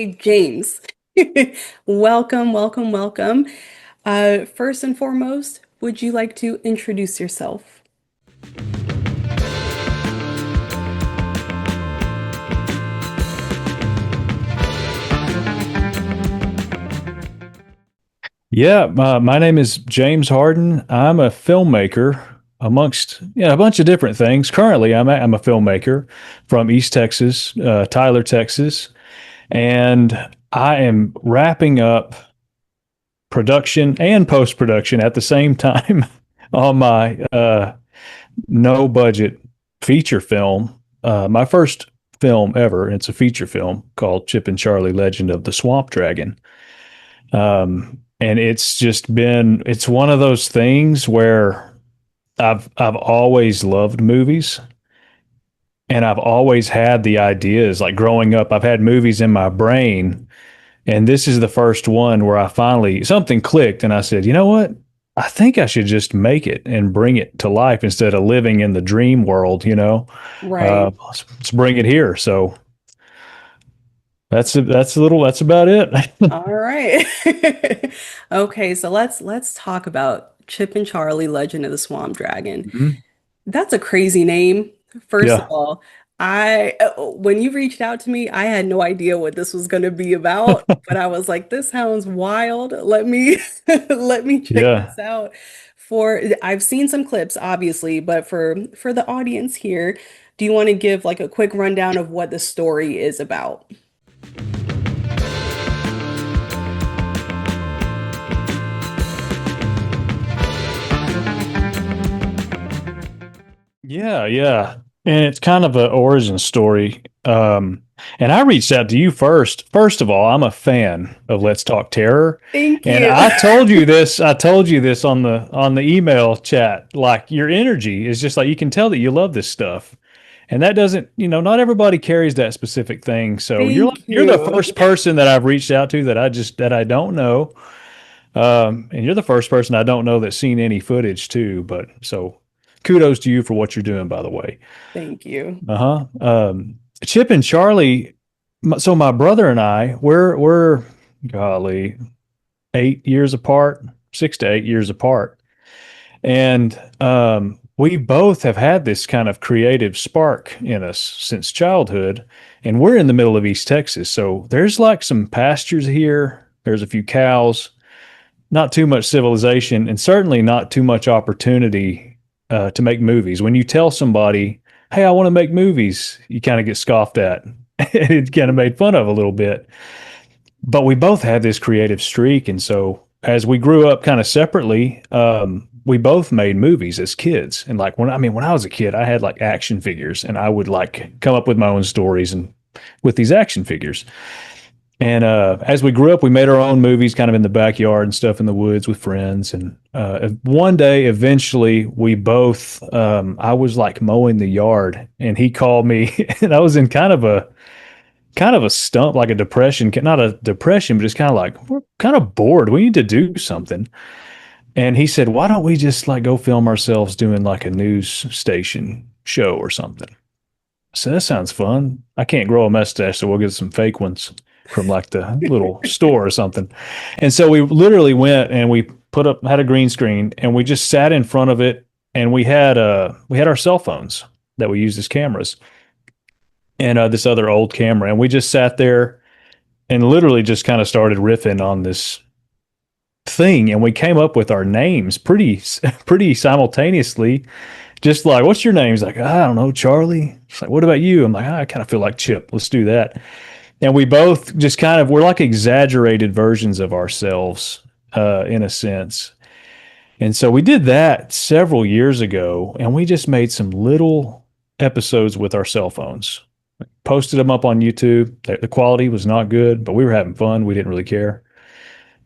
Hey, James. Welcome, welcome, welcome. First and foremost, would you like to introduce yourself? Yeah, my name is James Hardin. I'm a filmmaker amongst a bunch of different things. Currently, I'm a filmmaker from East Texas, Tyler, Texas, and I am wrapping up production and post production at the same time on my no budget feature film. My first film ever. It's a feature film called Chip and Charlie: Legend of the Swamp Dragon. And it's one of those things where I've always loved movies and I've always had the ideas. Like growing up, I've had movies in my brain, and this is the first one where I finally something clicked and I said, you know what? I think I should just make it and bring it to life instead of living in the dream world, Right. let's bring it here. So that's about it. All right. Okay, so let's talk about Chip and Charlie, Legend of the Swamp Dragon. Mhm. That's a crazy name. First of Yeah. all, I when you reached out to me, I had no idea what this was going to be about, but I was like, this sounds wild. Let me let me check Yeah. this out. I've seen some clips, obviously, but for the audience here, do you want to give like a quick rundown of what the story is about? Yeah, yeah. And it's kind of an origin story. And I reached out to you first. First of all, I'm a fan of Let's Talk Terror. Thank And you. I told you this on the email chat. Like your energy is just like you can tell that you love this stuff. And that doesn't, not everybody carries that specific thing. So Thank you're the you. first person that I've reached out to that I don't know. And you're the first person I don't know that's seen any footage too. But so kudos to you for what you're doing, by the way. Thank you. Uh-huh. Chip and Charlie. So my brother and I, we're golly 8 years apart, 6 to 8 years apart, and we both have had this kind of creative spark in us since childhood. And we're in the middle of East Texas, so there's like some pastures here. There's a few cows, not too much civilization, and certainly not too much opportunity to make movies. When you tell somebody, "Hey, I want to make movies," you kind of get scoffed at. It's kind of made fun of a little bit. But we both had this creative streak, and so as we grew up kind of separately, we both made movies as kids. And like when I was a kid, I had like action figures, and I would like come up with my own stories and with these action figures. And as we grew up, we made our own movies kind of in the backyard and stuff in the woods with friends. And one day, eventually, we both, I was like mowing the yard and he called me and I was in kind of a stump, like a depression, not a depression, but just kind of like, we're kind of bored. We need to do something. And he said, why don't we just like go film ourselves doing like a news station show or something? So that sounds fun. I can't grow a mustache, so we'll get some fake ones from like the little store or something. And so we literally went and we had a green screen and we just sat in front of it and we had our cell phones that we used as cameras and this other old camera and we just sat there and literally just kind of started riffing on this thing and we came up with our names pretty simultaneously, just like, what's your name? He's like, I don't know, Charlie. It's like, what about you? I'm like, I kind of feel like Chip. Let's do that. And we both just we're like exaggerated versions of ourselves, in a sense. And so we did that several years ago, and we just made some little episodes with our cell phones, posted them up on YouTube. The quality was not good, but we were having fun. We didn't really care.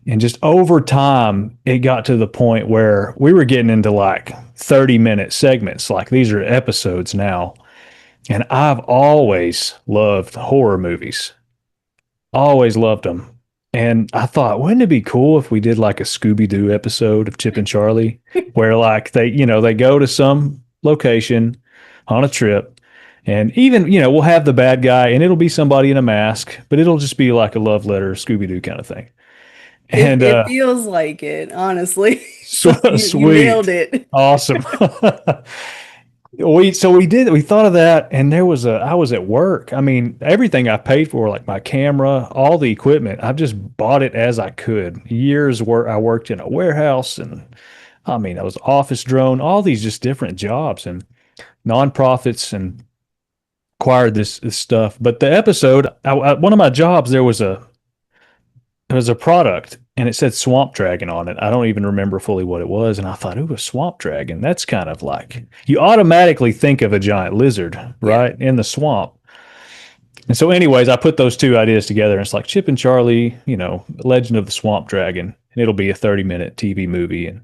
And just over time, it got to the point where we were getting into like 30-minute segments. Like these are episodes now. And I've always loved horror movies, always loved them. And I thought, wouldn't it be cool if we did like a Scooby Doo episode of Chip and Charlie, where like they go to some location on a trip And even, we'll have the bad guy and it'll be somebody in a mask, but it'll just be like a love letter, Scooby-Doo kind of thing. It And it feels like it, honestly. You nailed sweet. it. Awesome. We thought of that, and I was at work. I mean, everything I paid for, like my camera, all the equipment, I've just bought it as I could. Years where I worked in a warehouse, and I mean, I was office drone, all these just different jobs and nonprofits, and acquired this stuff. But the episode, one of my jobs, there was a product and it said swamp dragon on it. I don't even remember fully what it was. And I thought, ooh, a swamp dragon. That's kind of like you automatically think of a giant lizard, Yeah. right? In the swamp. And so, anyways, I put those two ideas together and it's like Chip and Charlie, Legend of the Swamp Dragon. And it'll be a 30-minute TV movie. And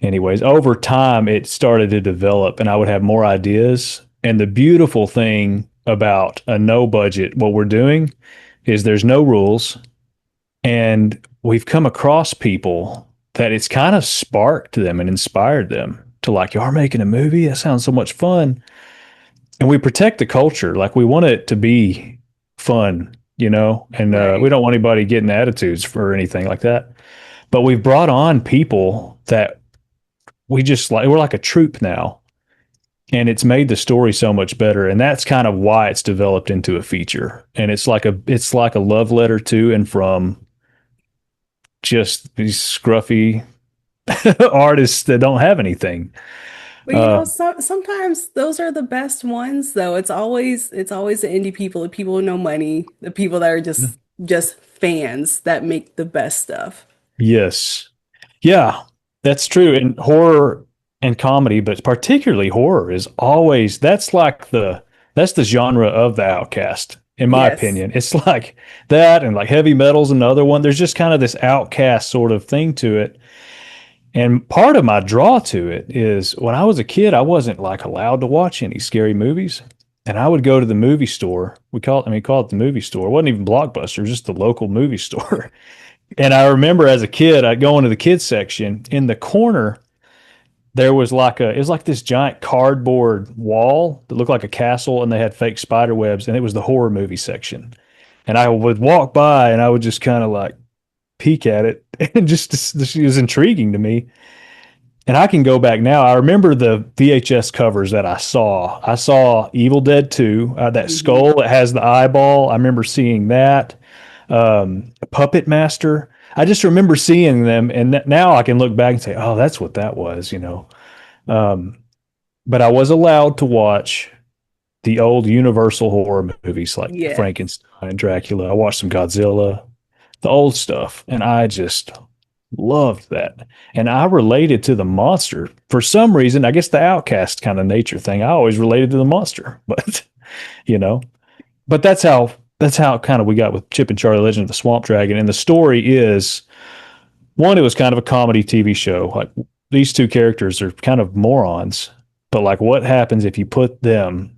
anyways, over time it started to develop and I would have more ideas. And the beautiful thing about a no budget, what we're doing is there's no rules. And we've come across people that it's kind of sparked them and inspired them to like, you are making a movie? That sounds so much fun. And we protect the culture. Like we want it to be fun, and we Right. don't want anybody getting attitudes for anything like that. But we've brought on people that we're like a troupe now. And it's made the story so much better. And that's kind of why it's developed into a feature. And it's like a love letter to and from just these scruffy artists that don't have anything. But Uh, sometimes those are the best ones though. It's always the indie people, the people with no money, the people that are just fans that make the best stuff. yes. Yeah, that's true. And horror and comedy, but particularly horror is always that's the genre of the outcast, in my Yes. opinion. It's like that and like heavy metal's another one. There's just kind of this outcast sort of thing to it. And part of my draw to it is when I was a kid, I wasn't like allowed to watch any scary movies. And I would go to the movie store. We call it the movie store. It wasn't even Blockbuster, it was just the local movie store. And I remember as a kid, I'd go into the kids section. In the corner, there was it was like this giant cardboard wall that looked like a castle, and they had fake spider webs, and it was the horror movie section. And I would walk by, and I would just kind of like peek at it, and it was intriguing to me. And I can go back now. I remember the VHS covers that I saw. I saw Evil Dead 2, that Hmm. skull that has the eyeball. I remember seeing that. Puppet Master. I just remember seeing them, and now I can look back and say, "Oh, that's what that was." Um, but I was allowed to watch the old Universal horror movies like Yeah. Frankenstein, Dracula. I watched some Godzilla, the old stuff, and I just loved that. And I related to the monster for some reason. I guess the outcast kind of nature thing. I always related to the monster, but you know, but that's how kind of we got with Chip and Charlie Legend of the Swamp Dragon. And the story is one, it was kind of a comedy TV show. Like these two characters are kind of morons, but like what happens if you put them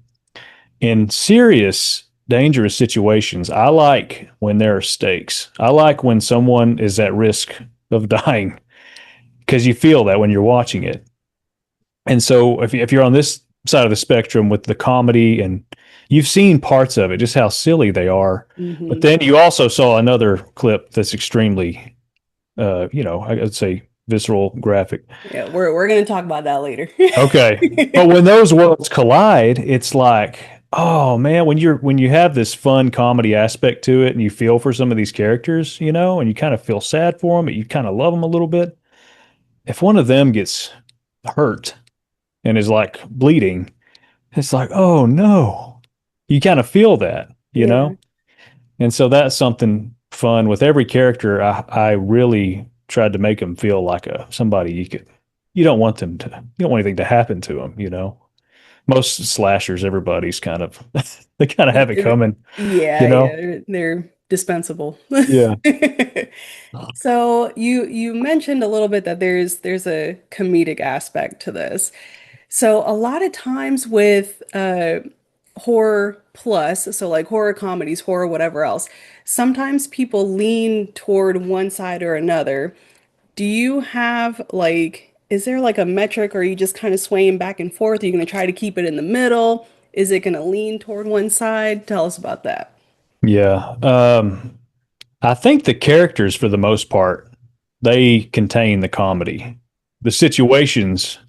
in serious, dangerous situations? I like when there are stakes. I like when someone is at risk of dying because you feel that when you're watching it. And so if you're on this side of the spectrum with the comedy and you've seen parts of it, just how silly they are. But Hmm. then you also saw another clip that's extremely, I'd say visceral, graphic. Yeah, we're gonna talk about that later. Okay. But when those worlds collide, it's like, oh man, when you have this fun comedy aspect to it and you feel for some of these characters, and you kind of feel sad for them, but you kind of love them a little bit. If one of them gets hurt and is like bleeding, it's like, oh no. You kind of feel that, you Yeah. know? And so that's something fun with every character. I really tried to make them feel like somebody you don't want anything to happen to them. Most slashers, everybody's kind of, they kind of have it coming, Yeah, you yeah, know? they're dispensable. Yeah. So you mentioned a little bit that there's a comedic aspect to this. So a lot of times with horror plus, so like horror comedies, horror whatever else, sometimes people lean toward one side or another. Do you have is there like a metric or are you just kind of swaying back and forth? Are you going to try to keep it in the middle? Is it going to lean toward one side? Tell us about that. Yeah. I think the characters, for the most part, they contain the comedy. The situations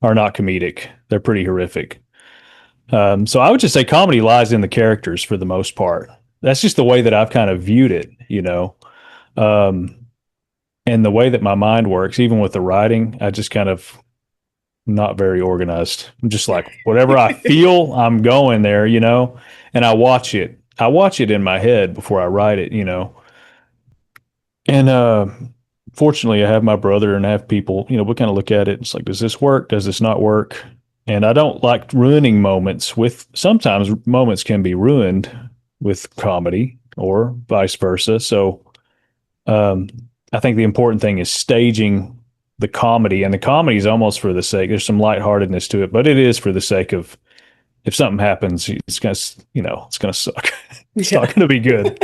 are not comedic. They're pretty horrific. So I would just say comedy lies in the characters for the most part. That's just the way that I've kind of viewed it, you know. Um, and the way that my mind works, even with the writing, I just kind of not very organized. I'm just like whatever I feel, I'm going there, you know. And I watch it. I watch it in my head before I write it, you know. And fortunately, I have my brother and I have people, you know, we kind of look at it. It's like, does this work? Does this not work? And I don't like ruining moments with, sometimes moments can be ruined with comedy or vice versa. So um, I think the important thing is staging the comedy, and the comedy is almost for the sake, there's some lightheartedness to it, but it is for the sake of if something happens, it's going to, you know, it's going to suck. It's not Yeah. going to be good.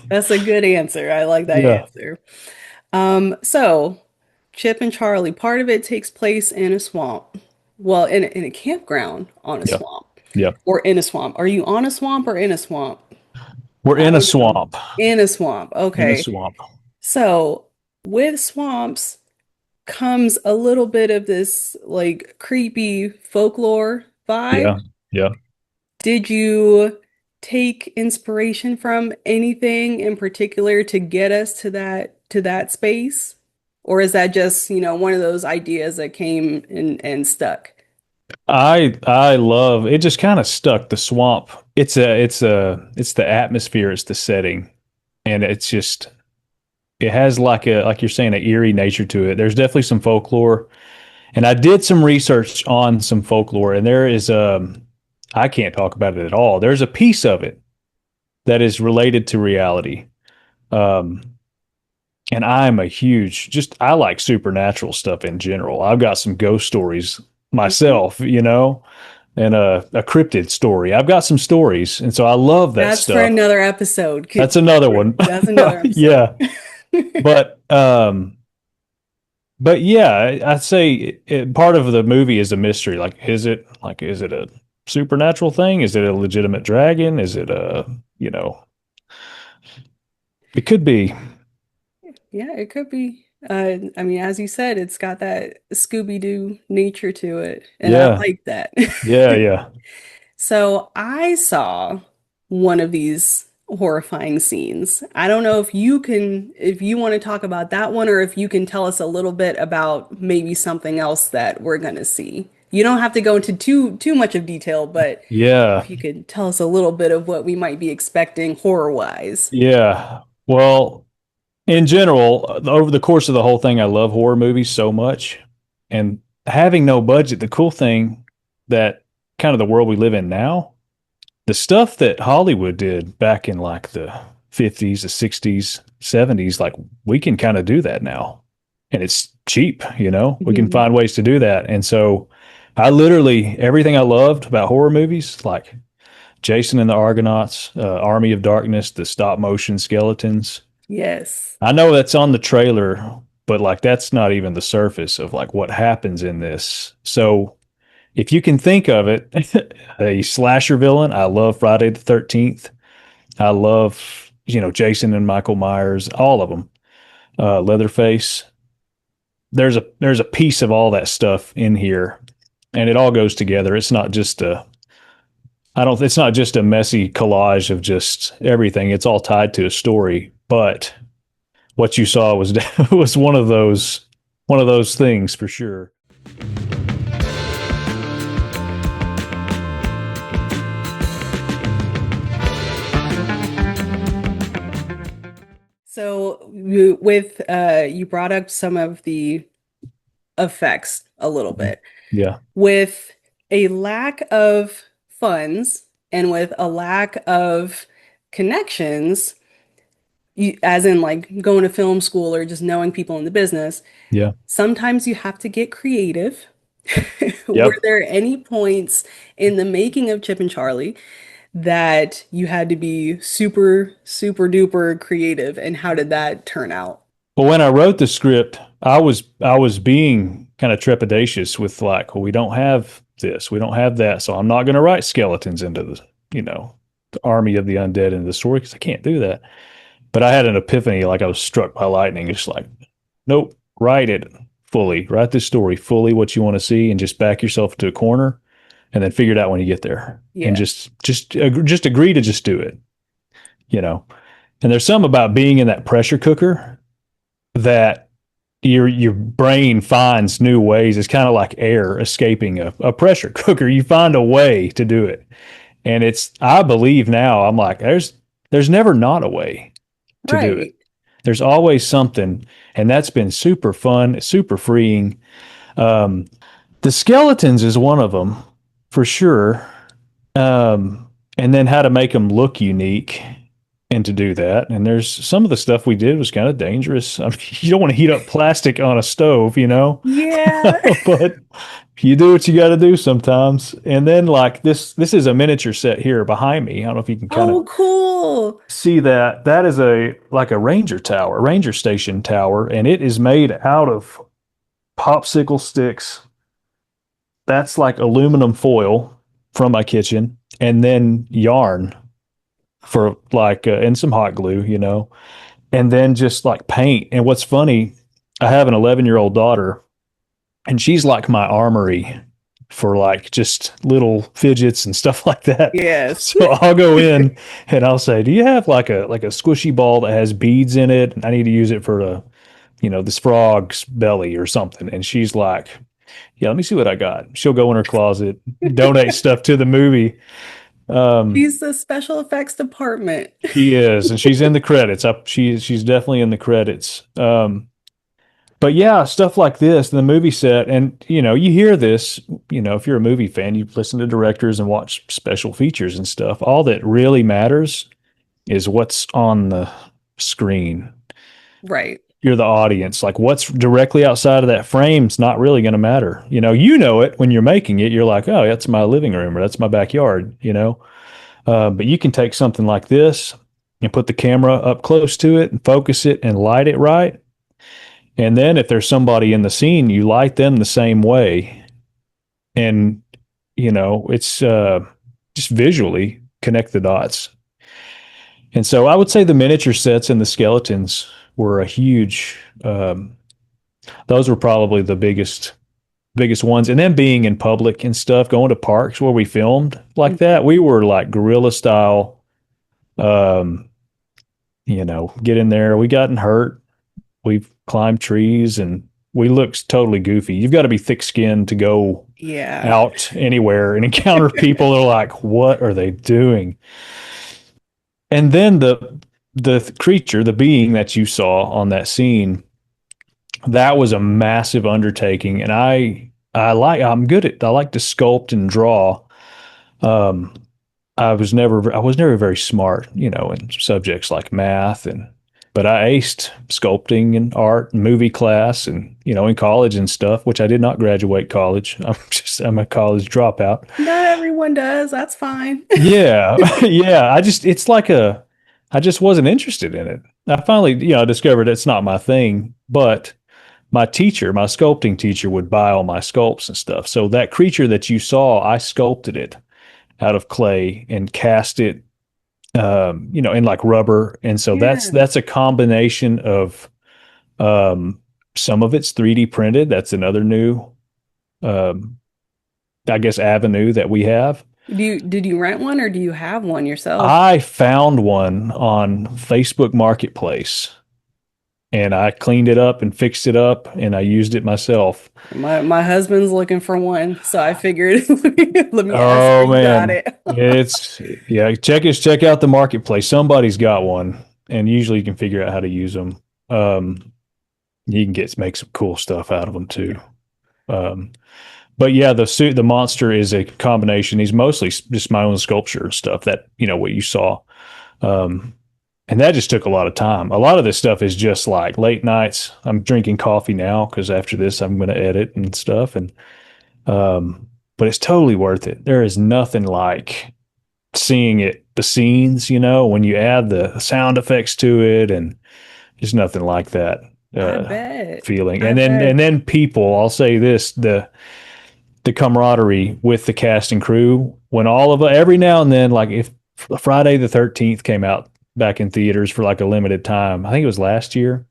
That's a good answer. I like that Yeah. answer. So Chip and Charlie, part of it takes place in a swamp. Well, in a campground on a Yeah. swamp Yeah. or in a swamp. Are you on a swamp or in a swamp? We're I in a don't know. swamp. In a swamp. In a Okay. swamp. So with swamps comes a little bit of this like creepy folklore vibe. Yeah. Yeah. Did you take inspiration from anything in particular to get us to that space? Or is that just, one of those ideas that came and stuck? I love it, just kind of stuck the swamp. It's the atmosphere, it's the setting. And it's just it has like you're saying, an eerie nature to it. There's definitely some folklore. And I did some research on some folklore, and there is I can't talk about it at all. There's a piece of it that is related to reality. Um and I'm a huge just I like supernatural stuff in general. I've got some ghost stories Mhm. myself, you know, and a cryptid story. I've got some stories, and so I love that That's for stuff. another episode. That's another one. That's another episode. Yeah. But but yeah, I'd say part of the movie is a mystery. Is it a supernatural thing? Is it a legitimate dragon? Is it a, you know, it could be. Yeah, it could be. I mean, as you said, it's got that Scooby-Doo nature to it, and I Yeah. like that. Yeah, yeah. So I saw one of these horrifying scenes. I don't know if you want to talk about that one, or if you can tell us a little bit about maybe something else that we're gonna see. You don't have to go into too much of detail, but Yeah. if you could tell us a little bit of what we might be expecting horror-wise. Yeah. Well, in general, over the course of the whole thing, I love horror movies so much. And having no budget, the cool thing that kind of the world we live in now, the stuff that Hollywood did back in like the 50s, the 60s, 70s, like we can kind of do that now. And it's cheap, you know, we can Mhm. find ways to do that. And so I literally, everything I loved about horror movies, like Jason and the Argonauts, Army of Darkness, the stop motion skeletons, Yes. I know that's on the trailer, but like that's not even the surface of like what happens in this. So if you can think of it, a slasher villain, I love Friday the 13th. I love, you know, Jason and Michael Myers, all of them. Leatherface. There's a piece of all that stuff in here, and it all goes together. It's not just a I don't it's not just a messy collage of just everything. It's all tied to a story, but what you saw was was one of those things for sure. So you brought up some of the effects a little bit. Yeah, With a lack of funds and with a lack of connections, as in like going to film school or just knowing people in the business, yeah, sometimes you have to get creative. Were yep. there any points in the making of Chip and Charlie that you had to be super duper creative, and how did that turn out? Well, when I wrote the script, I was being kind of trepidatious with like, well, we don't have this. We don't have that. So I'm not going to write skeletons into the army of the undead into the story because I can't do that. But I had an epiphany, like I was struck by lightning. It's like, nope, write it fully. Write this story fully, what you want to see, and just back yourself to a corner, and then figure it out when you get there. And Yeah. just agree to just do it. You know. And there's some about being in that pressure cooker that your brain finds new ways. It's kind of like air escaping a pressure cooker. You find a way to do it. And it's I believe now, I'm like, there's never not a way to do it. Right. There's always something, and that's been super fun, super freeing. Um, the skeletons is one of them for sure. And then how to make them look unique and to do that. And there's some of the stuff we did was kind of dangerous. I mean, you don't want to heat up plastic on a stove, Yeah. but you do what you got to do sometimes. And then like this is a miniature set here behind me. I don't know if you can kind of Oh, cool. see that. That is a like a ranger tower, ranger station tower, and it is made out of popsicle sticks. That's like aluminum foil from my kitchen, and then yarn for like and some hot glue, and then just like paint. And what's funny, I have an 11-year-old daughter, and she's like my armory for like just little fidgets and stuff like that. Yes. So I'll go in and I'll say, "Do you have like a squishy ball that has beads in it? I need to use it for this frog's belly or something." And she's like, "Yeah, let me see what I got." She'll go in her closet, donate stuff to the movie. Um, She's the special effects department. she is, and she's in the credits. She's definitely in the credits. But yeah, stuff like this, the movie set, and you hear this, if you're a movie fan, you listen to directors and watch special features and stuff. All that really matters is what's on the screen. Right. You're the audience. Like what's directly outside of that frame's not really going to matter. You know it when you're making it. You're like, oh, that's my living room or that's my backyard. But you can take something like this and put the camera up close to it and focus it and light it right. And then if there's somebody in the scene, you light them the same way. And, it's just visually connect the dots. And so I would say the miniature sets and the skeletons were a huge, those were probably the biggest ones. And then being in public and stuff, going to parks where we filmed like that, we were like guerrilla style, um, get in there. We gotten hurt. We've climbed trees and we looked totally goofy. You've got to be thick skinned to go Yeah. out anywhere and encounter people that are like, what are they doing? And then the creature, the being that you saw on that scene, that was a massive undertaking. And I'm good at I like to sculpt and draw. Um, I was never very smart, in subjects like math but I aced sculpting and art and movie class and in college and stuff, which I did not graduate college. I'm a college dropout. Not everyone does. That's fine. Yeah. Yeah, I just wasn't interested in it. I finally, discovered it's not my thing, but my teacher, my sculpting teacher would buy all my sculpts and stuff. So that creature that you saw, I sculpted it out of clay and cast it in like rubber. And so that's Yeah. that's a combination of some of it's 3D printed. That's another new um I guess avenue that we have. Did you rent one or do you have one yourself? I found one on Facebook Marketplace and I cleaned it up and fixed it up and I used it myself. My husband's looking for one, so I figured let me ask Oh if you got man. it. It's yeah, check out the marketplace. Somebody's got one and usually you can figure out how to use them. You can make some cool stuff out of them too. Yeah. Um, but yeah, the monster is a combination. He's mostly just my own sculpture stuff that, what you saw. Um, and that just took a lot of time. A lot of this stuff is just like late nights. I'm drinking coffee now because after this I'm going to edit and stuff. But it's totally worth it. There is nothing like seeing the scenes, when you add the sound effects to it, and there's nothing like that I uh, bet. feeling. I And then bet. people, I'll say this: the camaraderie with the cast and crew when all of every now and then, like if Friday the 13th came out back in theaters for like a limited time, I think it was last year,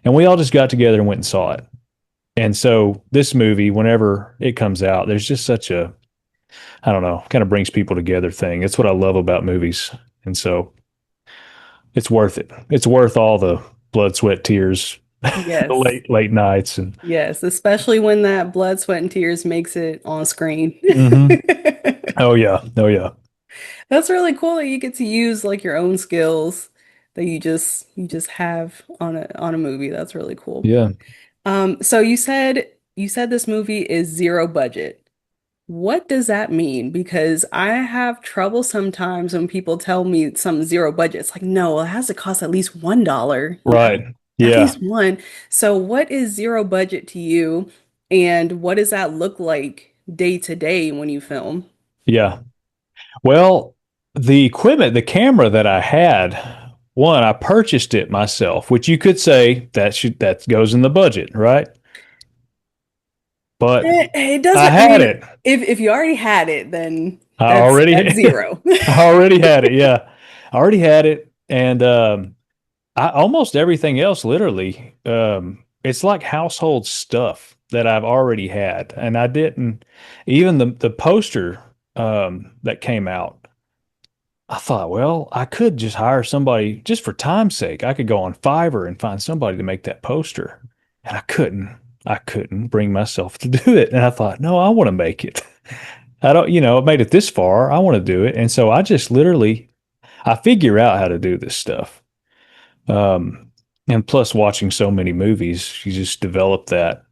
and we all just got together and went and saw it. And so this movie, whenever it comes out, there's just such a, I don't know, kind of brings people together thing. It's what I love about movies. And so it's worth it. It's worth all the blood, sweat, tears, the Yes. late nights and Yes, especially when that blood, sweat, and tears makes it on screen. mm-hmm. Oh yeah. Oh yeah. That's really cool that you get to use like your own skills that you just have on a movie. That's really cool. Yeah. So you said this movie is zero budget. What does that mean? Because I have trouble sometimes when people tell me some zero budget. It's like, no, it has to cost at least $1, Right. at Yeah. least one. So what is zero budget to you, and what does that look like day to day when you film? Yeah. Well, the equipment, the camera that I had, one, I purchased it myself, which you could say that goes in the budget, right? But It I doesn't, I had mean, it. if you already had it, then I that's already zero. I already had it. Yeah. I already had it. And I almost everything else literally it's like household stuff that I've already had. And I didn't even the poster that came out. I thought, well, I could just hire somebody just for time's sake. I could go on Fiverr and find somebody to make that poster. And I couldn't. I couldn't bring myself to do it. And I thought, no, I want to make it. I don't, I've made it this far. I want to do it. And so I just literally I figure out how to do this stuff. Um, and plus watching so many movies, you just develop that.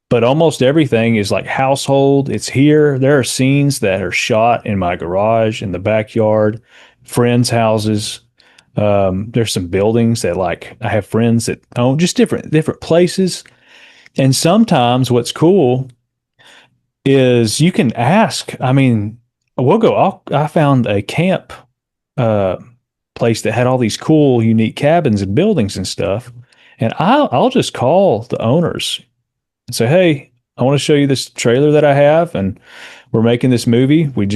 But almost everything is like household. It's here. There are scenes that are shot in my garage, in the backyard, friends' houses. There's some buildings that like I have friends that own just different places. And sometimes what's cool is you can ask. I mean, we'll go. I found a camp uh, place that had all these cool, unique cabins and buildings and stuff. And I'll just call the owners and say, "Hey, I want to show you this trailer that I have, and we're making this movie. We're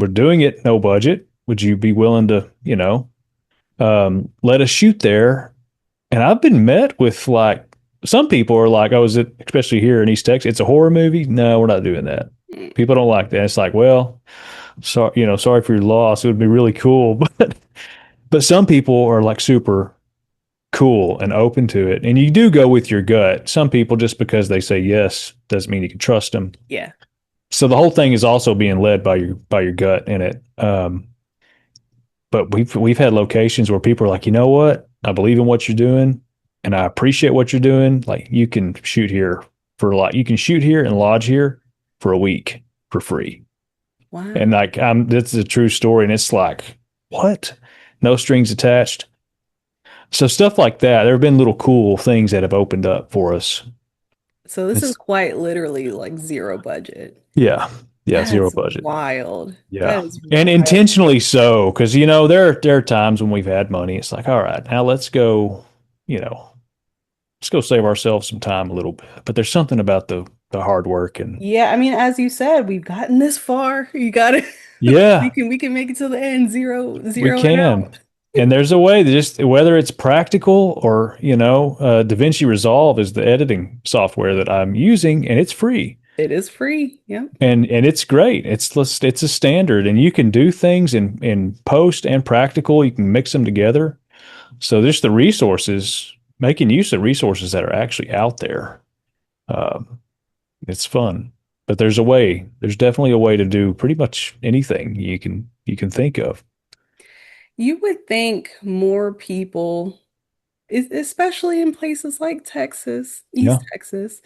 doing it no budget. Would you be willing to, let us shoot there?" And I've been met with like some people are like, "Oh, is it especially here in East Texas? It's a horror movie? No, we're not doing that. People don't like that." It's like, well, sorry, sorry for your loss. It would be really cool, but some people are like super cool and open to it. And you do go with your gut. Some people, just because they say yes, doesn't mean you can trust them. Yeah. So the whole thing is also being led by your gut in it. But we've had locations where people are like, you know what? I believe in what you're doing, and I appreciate what you're doing. Like you can shoot here and lodge here for a week for free. And Wow. like this is a true story, and it's like, what? No strings attached. So stuff like that. There have been little cool things that have opened up for us. So this is It's quite literally like zero budget. yeah, yeah, zero That's budget. wild. That Yeah, is and wild. intentionally so, because there are times when we've had money. It's like, all right, now you know, let's go save ourselves some time a little bit. But there's something about the hard work and Yeah, I mean, as you said, we've gotten this far. You got it. We yeah, can make it to the end, we zero it can. out. And there's a way to just whether it's practical or DaVinci Resolve is the editing software that I'm using, and it's free. It is free. Yep. And it's great. It's a standard, and you can do things in post and practical. You can mix them together. So there's the resources, making use of resources that are actually out there. Um, it's fun, but there's a way. There's definitely a way to do pretty much anything you can think of. You would think more people, especially in places like Texas, Yeah, East Texas,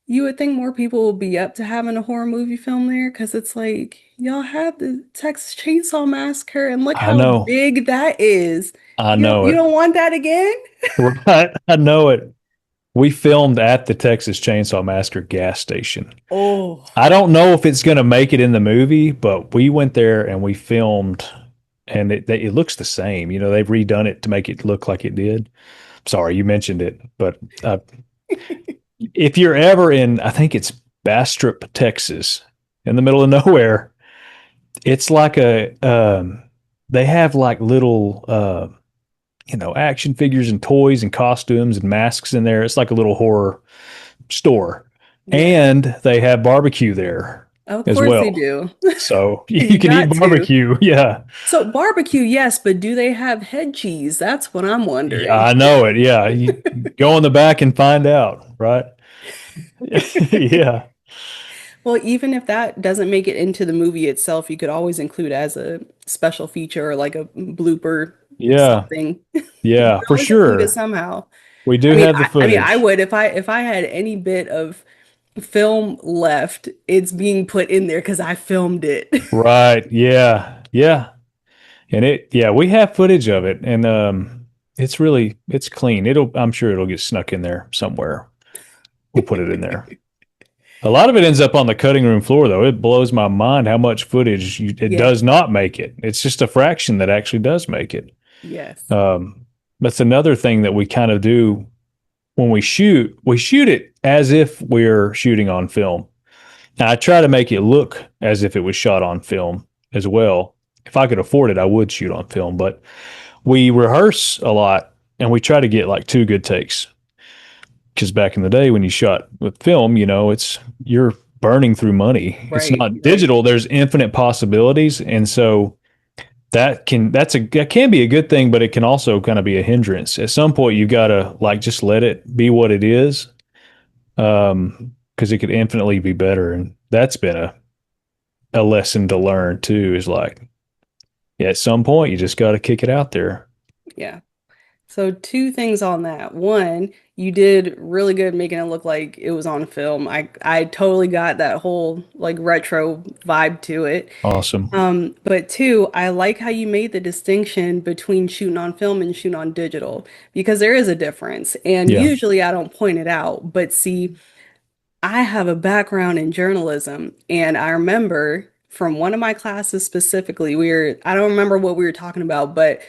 you would think more people will be up to having a horror movie film there because it's like y'all have the Texas Chainsaw Massacre and look I how know. big that is. I You don't know you it. don't want that again? Right. I know it. We filmed at the Texas Chainsaw Massacre gas station. Oh, I don't know if it's going to make it in the movie, but we went there and we filmed, and it looks the same. They've redone it to make it look like it did. Sorry, you mentioned it, but if you're ever in, I think it's Bastrop, Texas, in the middle of nowhere. It's like they have like little, action figures and toys and costumes and masks in there. It's like a little horror store. Yeah. And they have barbecue there Of as course they well. do. So you You can eat got to. barbecue. Yeah. So barbecue, yes, but do they have head cheese? That's what I'm Yeah, wondering. I know it. Yeah. You go in the back and find out, right? Yeah. Well, even if that doesn't make it into the movie itself, you could always include as a special feature or like a blooper Yeah. something. You Yeah, could for always include it sure. somehow. We do have the I mean, I footage. would if I had any bit of film left, it's being put in there because I filmed it. Right. Yeah. Yeah. And yeah, we have footage of it, and it's clean. I'm sure it'll get snuck in there somewhere. We'll put it in there. A lot of it ends up on the cutting room floor, though. It blows my mind how much footage it Yeah. does not make it. It's just a fraction that actually does make it. Yes. Um, that's another thing that we kind of do when we shoot. We shoot it as if we're shooting on film. Now, I try to make it look as if it was shot on film as well. If I could afford it, I would shoot on film, but we rehearse a lot and we try to get like two good takes. Because back in the day when you shot with film, it's you're burning through money. It's Right, not right. digital. There's infinite possibilities, and so that can be a good thing, but it can also kind of be a hindrance. At some point, you got to like just let it be what it is, because it could infinitely be better, and that's been a lesson to learn too. Is like, yeah, at some point, you just got to kick it out there. Yeah. So two things on that. One, you did really good making it look like it was on film. I totally got that whole like retro vibe to it. Awesome. But two, I like how you made the distinction between shooting on film and shooting on digital because there is a difference. And Yeah. usually I don't point it out, but see, I have a background in journalism, and I remember from one of my classes specifically, I don't remember what we were talking about, but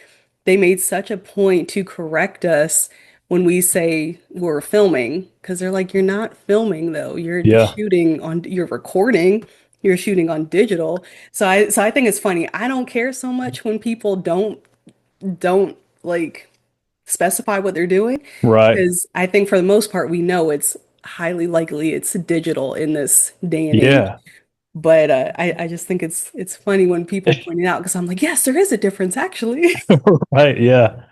they made such a point to correct us when we say we're filming, because they're like, you're not filming though. Yeah. You're recording, you're shooting on digital. So I think it's funny. I don't care so much when people don't like specify what they're doing Right. because I think for the most part we know it's highly likely it's digital in this day and age. Yeah. But I just think it's funny when people point it out because I'm like, yes, there is a difference actually. Right. Yeah.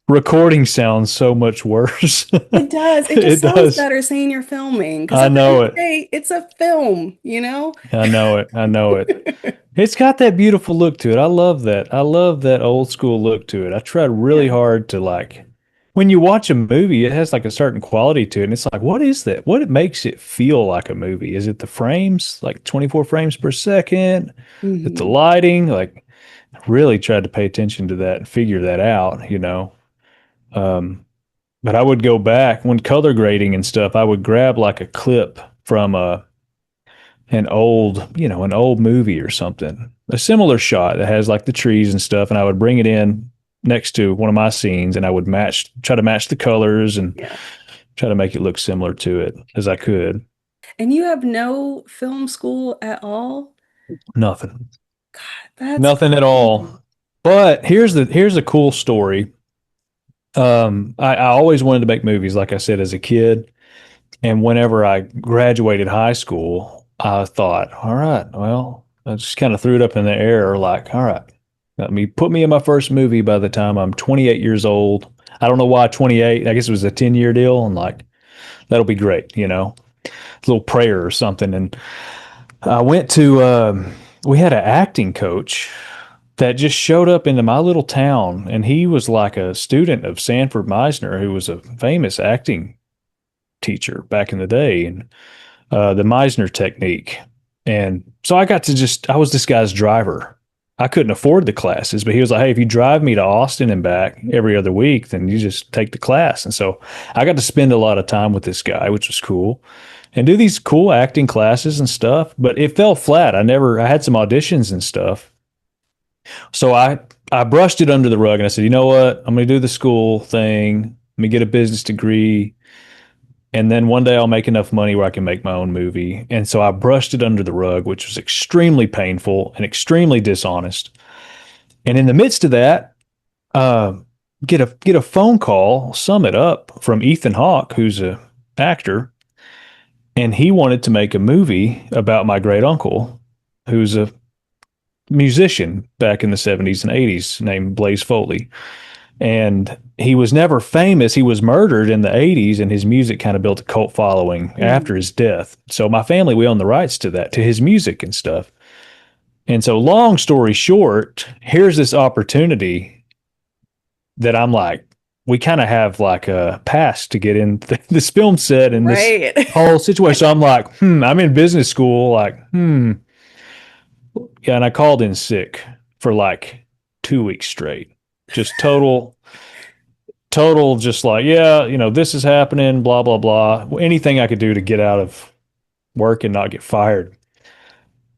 Recording sounds so much worse. It does. It just It sounds does. better saying you're filming because I at the end know of the it. day, it's a film, you know? I know it. I know it. It's got that beautiful look to it. I love that. I love that old school look to it. I tried really Yeah. hard to like when you watch a movie, it has like a certain quality to it. And it's like, what is that? What makes it feel like a movie? Is it the frames, like 24 frames per second? Is it the Hmm. lighting? Like, I really tried to pay attention to that and figure that out. Um, but I would go back when color grading and stuff, I would grab like a clip from an old movie or something, a similar shot that has like the trees and stuff, and I would bring it in next to one of my scenes, and I would try to match the colors and Yeah. try to make it look similar to it as I could. And you have no film school at all? Nothing, That's nothing at crazy. all. But here's a cool story. I always wanted to make movies, like I said, as a kid. And whenever I graduated high school, I thought, all right, well, I just kind of threw it up in the air, like, all right, put me in my first movie by the time I'm 28 years old. I don't know why 28. I guess it was a 10-year deal. And like, that'll be great, a little prayer or something. And I went to, we had an acting coach that just showed up into my little town. And he was like a student of Sanford Meisner, who was a famous acting teacher back in the day. And the Meisner technique. And so I was this guy's driver. I couldn't afford the classes, but he was like, hey, if you drive me to Austin and back every other week, then you just take the class. And so I got to spend a lot of time with this guy, which was cool, and do these cool acting classes and stuff. But it fell flat. I had some auditions and stuff. So I brushed it under the rug and I said, you know what? I'm going to do the school thing. Let me get a business degree. And then one day I'll make enough money where I can make my own movie. And so I brushed it under the rug, which was extremely painful and extremely dishonest. And in the midst of that, uh, get a phone call, sum it up, from Ethan Hawke, who's a actor, and he wanted to make a movie about my great uncle, who's a musician back in the 70s and 80s, named Blaze Foley. And he was never famous. He was murdered in the 80s, and his music kind of built a cult following Mm. after his death. So my family, we own the rights to that, to his music and stuff. And so, long story short, here's this opportunity that I'm like, we kind of have like a pass to get in this film set and this Right. whole situation. So I'm like, I'm in business school, like, yeah. And I called in sick for like 2 weeks straight, just total, just like, yeah, this is happening, blah, blah, blah. Anything I could do to get out of work and not get fired.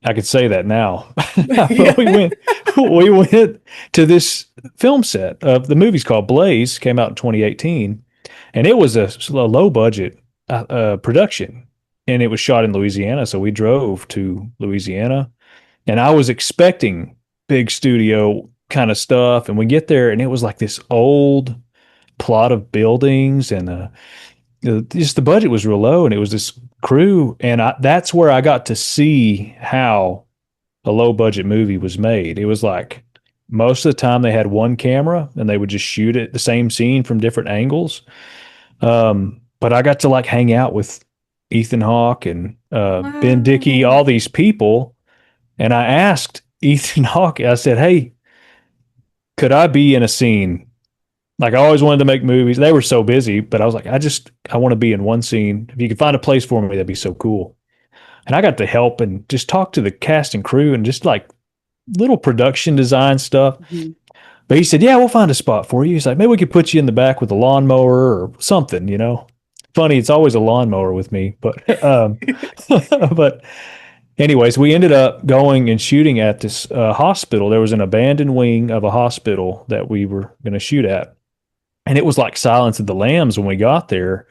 I could say that now. But we Yeah. went we went to this film set. The movie's called Blaze, came out in 2018, and it was a low budget production, and it was shot in Louisiana. So we drove to Louisiana, and I was expecting big studio kind of stuff, and we get there, and it was like this old plot of buildings, and just the budget was real low, and it was this crew, and that's where I got to see how a low budget movie was made. It was like most of the time they had one camera and they would just shoot it the same scene from different angles. But I got to like hang out with Ethan Hawke and Ben Dickey, Wow. all these people, and I asked Ethan Hawke, I said, "Hey, could I be in a scene?" Like I always wanted to make movies. They were so busy, but I was like, I want to be in one scene. If you could find a place for me, that'd be so cool. And I got to help and just talk to the cast and crew and just like little production design stuff. Mhm. But he said, "Yeah, we'll find a spot for you." He's like, "Maybe we could put you in the back with a lawnmower or something." Funny, it's always a lawnmower with me. But but anyways, we ended up going and shooting at this hospital. There was an abandoned wing of a hospital that we were going to shoot at. And it was like Silence of the Lambs when we got there.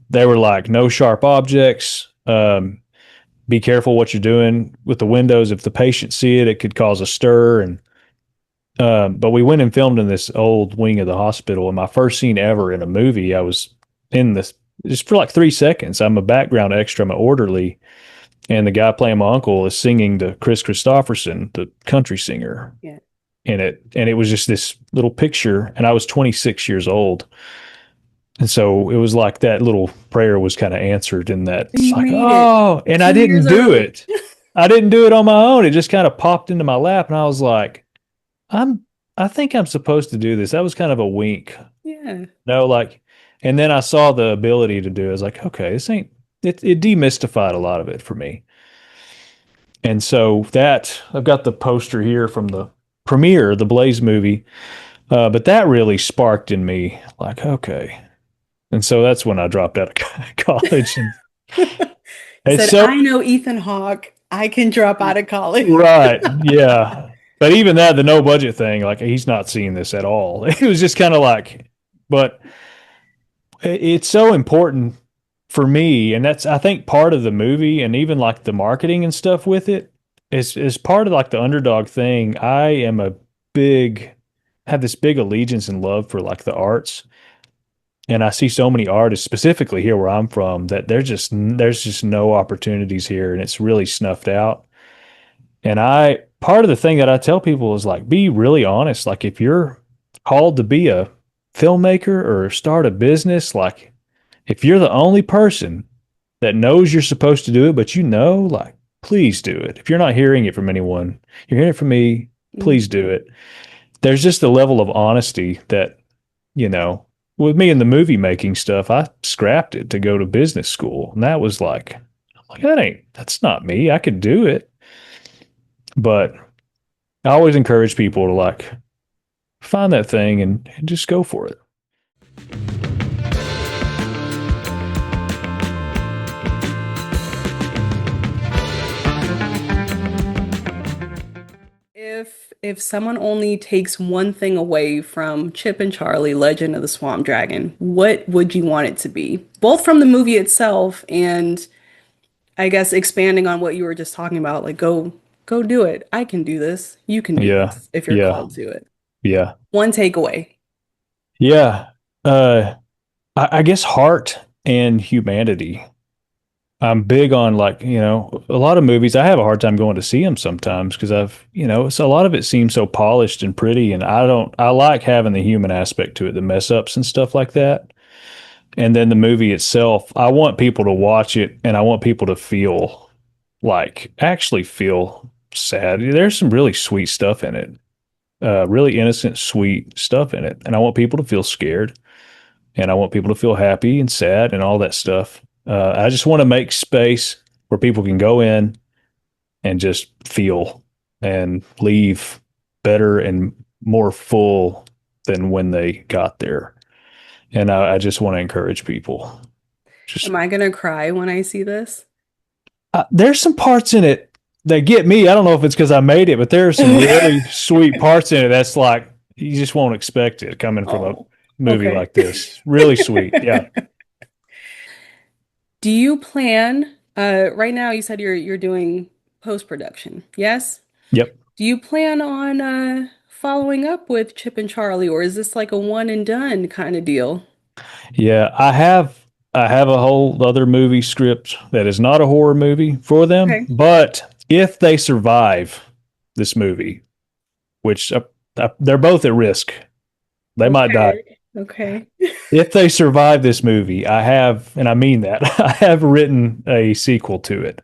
They were like, no sharp objects. Be careful what you're doing with the windows. If the patients see it, it could cause a stir. And but we went and filmed in this old wing of the hospital. And my first scene ever in a movie, I was in this just for like 3 seconds. I'm a background extra, I'm an orderly, and the guy playing my uncle is singing to Chris Christopherson, the country singer, Yeah. in it. And it was just this little picture. And I was 26 years old. And so it was like that little prayer was kind of answered in that. And It's you like, made it oh, and I 2 years didn't do early. it. I didn't do it on my own. It just kind of popped into my lap. And I was like, I'm, I think I'm supposed to do this. That was kind of a wink. Yeah. No, like, and then I saw the ability to do it. I was like, okay, this ain't, it demystified a lot of it for me. And so that, I've got the poster here from the premiere, the Blaze movie. But that really sparked in me, like, okay. And so that's when I dropped out of college. And You it's said, so I know Ethan Hawke. I can drop out of college. right. Yeah. But even that, the no budget thing, like he's not seeing this at all. It was just kind of like, but it's so important for me. And that's, I think, part of the movie and even like the marketing and stuff with it is part of like the underdog thing. I am have this big allegiance and love for like the arts. And I see so many artists, specifically here where I'm from, that there's just no opportunities here, and it's really snuffed out. And part of the thing that I tell people is like, be really honest. Like, if you're called to be a filmmaker or start a business, like, if you're the only person that knows you're supposed to do it, but like, please do it. If you're not hearing it from anyone, you're hearing it from me. Please Mhm. do it. There's just a level of honesty that, you know, with me in the movie making stuff, I scrapped it to go to business school. And that was like, I'm like, that's not me. I could do it. But I always encourage people to like find that thing and just go for it. if someone only takes one thing away from Chip and Charlie, Legend of the Swamp Dragon, what would you want it to be? Both from the movie itself and I guess expanding on what you were just talking about, like go do it. I can do this. You can do Yeah. this if you're Yeah. called to it. Yeah. One takeaway. Yeah. Uh, I guess heart and humanity. I'm big on like, a lot of movies. I have a hard time going to see them sometimes because so a lot of it seems so polished and pretty. And I like having the human aspect to it, the mess ups and stuff like that. And then the movie itself, I want people to watch it and I want people to actually feel sad. There's some really sweet stuff in it, really innocent, sweet stuff in it. And I want people to feel scared and I want people to feel happy and sad and all that stuff. I just want to make space where people can go in and just feel and leave better and more full than when they got there. And I just want to encourage people. Just Am I gonna cry when I see this? there's some parts in it that get me. I don't know if it's because I made it, but there are some really sweet parts in it that's like you just won't expect it coming from a Oh, movie okay. like this. Really sweet. Yeah. Do you plan, right now you said you're doing post-production, yes? Yep. Do you plan on following up with Chip and Charlie, or is this like a one and done kind of deal? Yeah, I have a whole other movie script that is not a horror movie for them, Okay. but if they survive this movie, which they're both at risk, they might die. Okay. Okay. If they survive this movie, I have, and I mean that, I have written a sequel to it.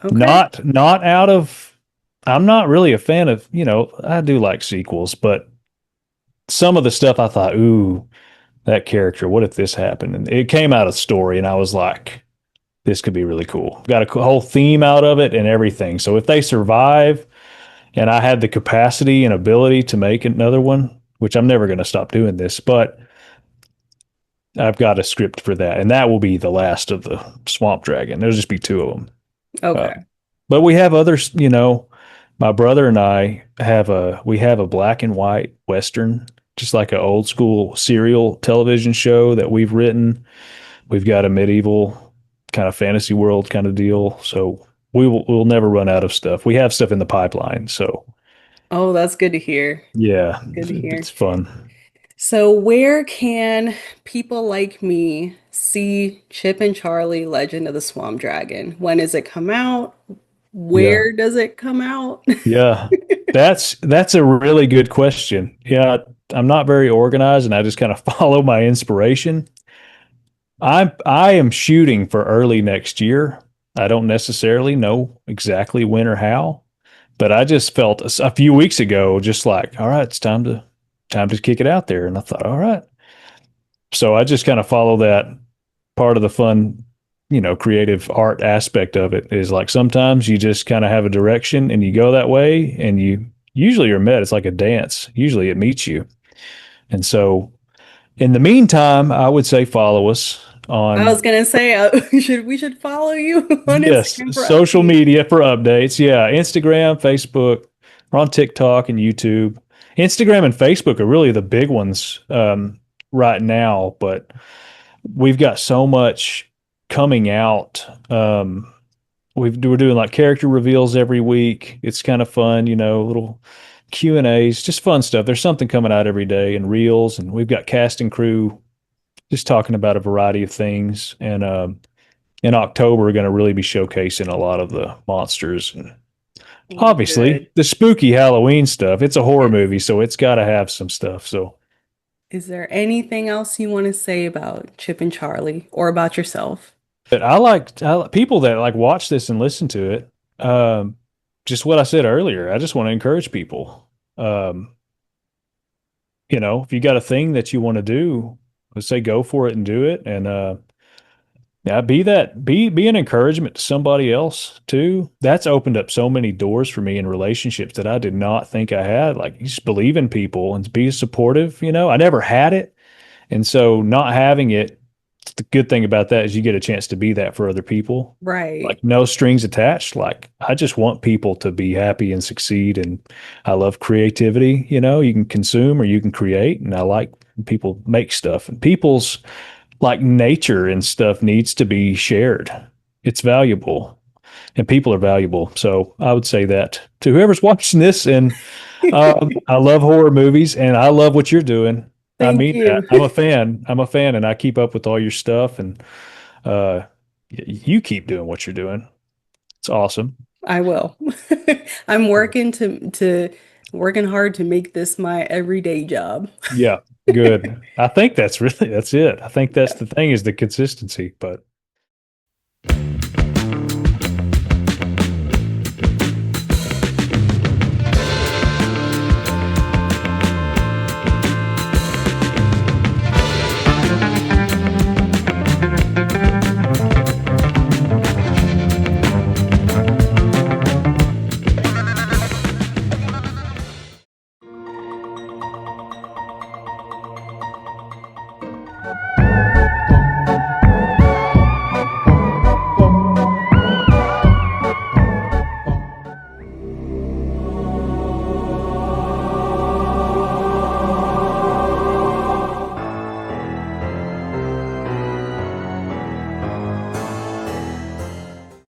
Okay. Not out of, I'm not really a fan of, I do like sequels, but some of the stuff I thought, ooh, that character, what if this happened? And it came out of story, and I was like, this could be really cool. Got a whole theme out of it and everything. So if they survive, and I had the capacity and ability to make another one, which I'm never going to stop doing this, but I've got a script for that, and that will be the last of the Swamp Dragon. There'll just be two of them. Uh, Okay. but we have others. My brother and I have a black and white Western, just like an old school serial television show that we've written. We've got a medieval kind of fantasy world kind of deal. So we'll never run out of stuff. We have stuff in the pipeline. So Oh, that's good to hear. yeah, Good to hear. it's fun. So, where can people like me see Chip and Charlie Legend of the Swamp Dragon? When does it come out? Yeah. Where does it come out? Yeah. That's a really good question. Yeah, I'm not very organized and I just kind of follow my inspiration. I am shooting for early next year. I don't necessarily know exactly when or how, but I just felt a few weeks ago just like, all right, it's time to kick it out there. And I thought, all right. So I just kind of follow that. Part of the fun, creative art aspect of it is like sometimes you just kind of have a direction and you go that way and you usually you're met. It's like a dance. Usually it meets you. And so in the meantime, I would say follow us I was on, gonna say we should follow you on yes, Instagram for social updates. media for updates. Yeah, Instagram, Facebook, we're on TikTok and YouTube. Instagram and Facebook are really the big ones right now, but we've got so much coming out. We're doing like character reveals every week. It's kind of fun, little Q&As, just fun stuff. There's something coming out every day and reels, and we've got cast and crew just talking about a variety of things. And in October, we're going to really be showcasing a lot of the monsters and Oh, obviously good. the spooky Halloween stuff. It's a horror Yes. movie, so it's got to have some stuff. So Is there anything else you want to say about Chip and Charlie or about yourself? but people that like watch this and listen to it. Just what I said earlier. I just want to encourage people. Um, if you got a thing that you want to do, let's say go for it and do it. And yeah, be an encouragement to somebody else too. That's opened up so many doors for me in relationships that I did not think I had. Like you just believe in people and be supportive. I never had it, and so not having it the good thing about that is you get a chance to be that for other people. Right. Like no strings attached. Like I just want people to be happy and succeed. And I love creativity. You know, you can consume or you can create. And I like when people make stuff. And people's like nature and stuff needs to be shared. It's valuable and people are valuable. So I would say that to whoever's watching this. And I love horror movies and I love what you're doing. I Thank mean that. you. I'm a fan. I'm a fan and I keep up with all your stuff and uh, you keep doing what you're doing. It's awesome. I will. I'm working hard to make this my everyday job. Yeah, good. I think that's it. I think that's the thing is the consistency, but